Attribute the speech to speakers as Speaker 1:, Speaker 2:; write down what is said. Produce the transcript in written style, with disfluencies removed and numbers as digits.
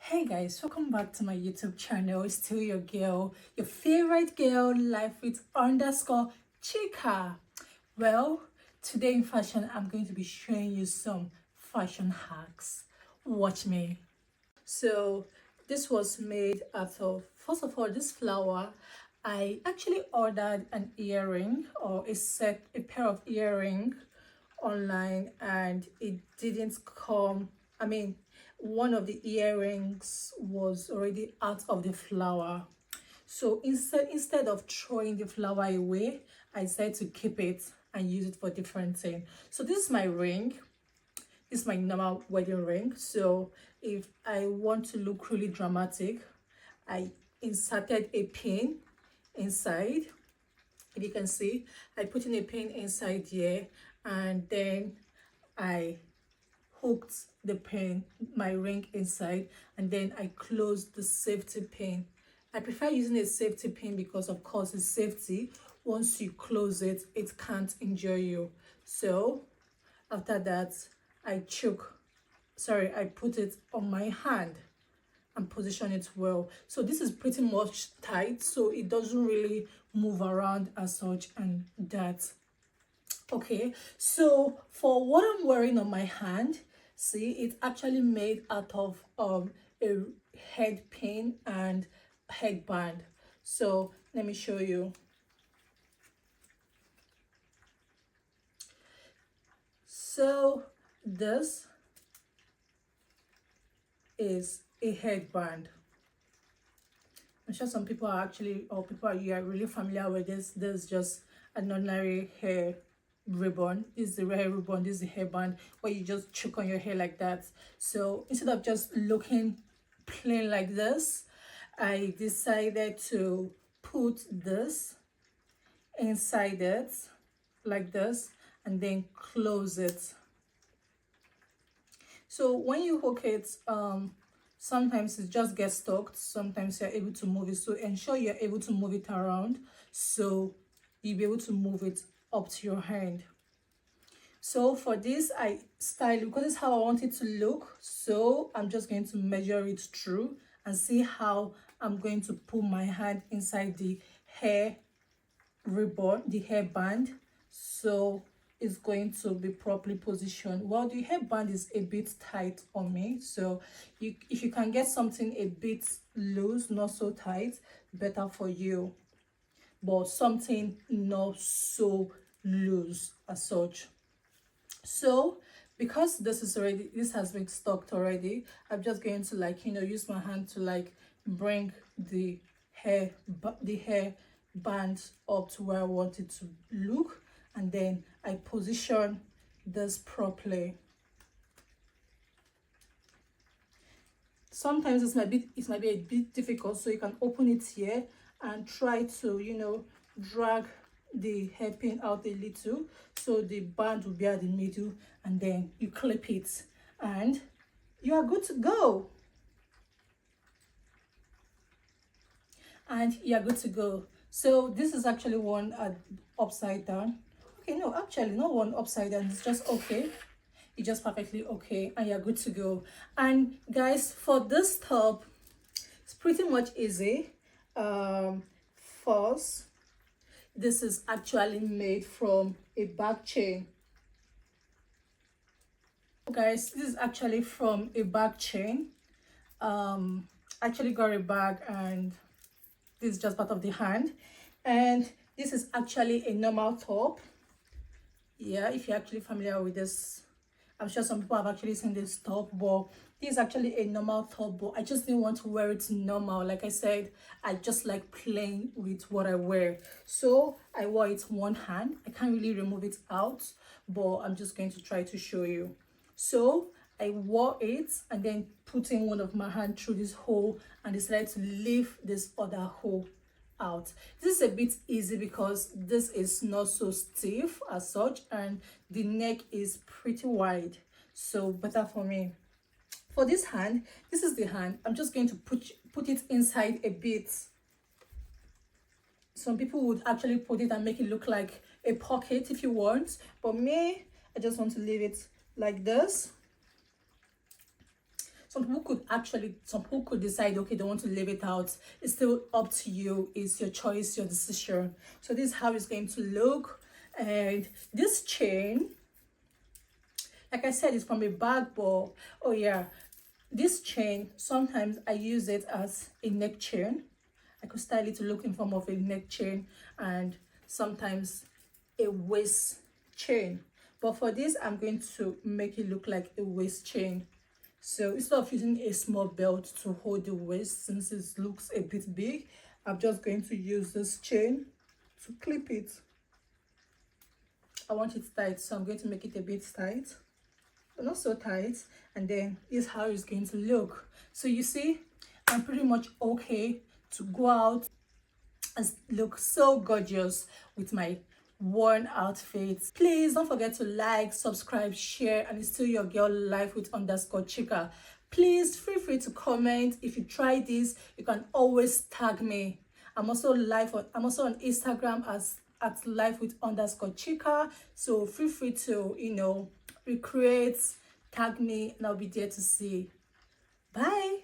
Speaker 1: Hey guys, welcome back to my YouTube channel. It's still your girl, your favorite girl, life with underscore Chica. Well, today in fashion, I'm going to be showing you some fashion hacks. Watch me. So this was made out of, first of all, this flower. I actually ordered an earring or a pair of earring online, and it didn't come. I mean, one of the earrings was already out of the flower. So instead of throwing the flower away, I decided to keep it and use it for different things. So this is my ring. This is my normal wedding ring. So if I want to look really dramatic, I inserted a pin inside. And you can see I put in a pin inside here, and then I hooked the pin, my ring inside, and then I closed the safety pin. I prefer using a safety pin because of course it's safety. Once you close it, it can't injure you. So after that, I put it on my hand and position it well. So this is pretty much tight, so it doesn't really move around as such, and that. Okay, so for what I'm wearing on my hand, see, it's actually made out of a head pin and headband. So let me show you. So this is a headband. I'm sure some people are actually, or people are, you are really familiar with this. This is just an ordinary hair ribbon. This is the hair ribbon. This is the hairband where you just choke on your hair like that. So instead of just looking plain like this, I decided to put this inside it like this and then close it. So when you hook it, sometimes it just gets stuck, sometimes you're able to move it. So ensure you're able to move it around so you'll be able to move it up to your hand. So for this, I style it because it's how I want it to look. So I'm just going to measure it through and see how I'm going to put my hand inside the hair ribbon, the hairband, so it's going to be properly positioned. Well, the hairband is a bit tight on me, so if you can get something a bit loose, not so tight, better for you, but something not so loose as such. So because this has been stocked already, I'm just going to, like, use my hand to like bring the hair band up to where I want it to look, and then I position this properly. Sometimes it might be a bit difficult, so you can open it here and try to drag the hairpin out a little so the band will be at the middle, and then you clip it and you are good to go. And you're good to go. So this is actually one upside down. Okay, no, actually not one upside down, it's just okay. It's just perfectly okay, and you're good to go. And guys, for this top, it's pretty much easy. First, this is actually made from a bag chain. Guys, this is actually from a bag chain. Actually got a bag, and this is just part of the hand, and this is actually a normal top. Yeah, if you're actually familiar with this, I'm sure some people have actually seen this top, but this is actually a normal top, but I just didn't want to wear it normal. Like I said, I just like playing with what I wear, so I wore it one hand. I can't really remove it out, but I'm just going to try to show you. So I wore it and then put in one of my hand through this hole and decided to leave this other hole out. This is a bit easy because this is not so stiff as such, and the neck is pretty wide, so better for me. For this hand, this is the hand. I'm just going to put it inside a bit. Some people would actually put it and make it look like a pocket if you want, but me, I just want to leave it like this. some people could decide, okay, they want to leave it out. It's still up to you. It's your choice, your decision. So this is how it's going to look. And this chain, like I said, it's from a bag, but oh yeah, this chain, sometimes I use it as a neck chain. I could style it to look in form of a neck chain, and sometimes a waist chain. But for this, I'm going to make it look like a waist chain. So instead of using a small belt to hold the waist, since it looks a bit big, I'm just going to use this chain to clip it. I want it tight, so I'm going to make it a bit tight, but not so tight. And then this is how it's going to look. So you see, I'm pretty much okay to go out and look so gorgeous with my worn outfits. Please don't forget to like, subscribe, share, and it's still your girl life with _ Chica. Please feel free to comment. If you try this, you can always tag me. I'm also on Instagram as at life with _ Chica. So feel free to recreate, tag me, and I'll be there to see. Bye.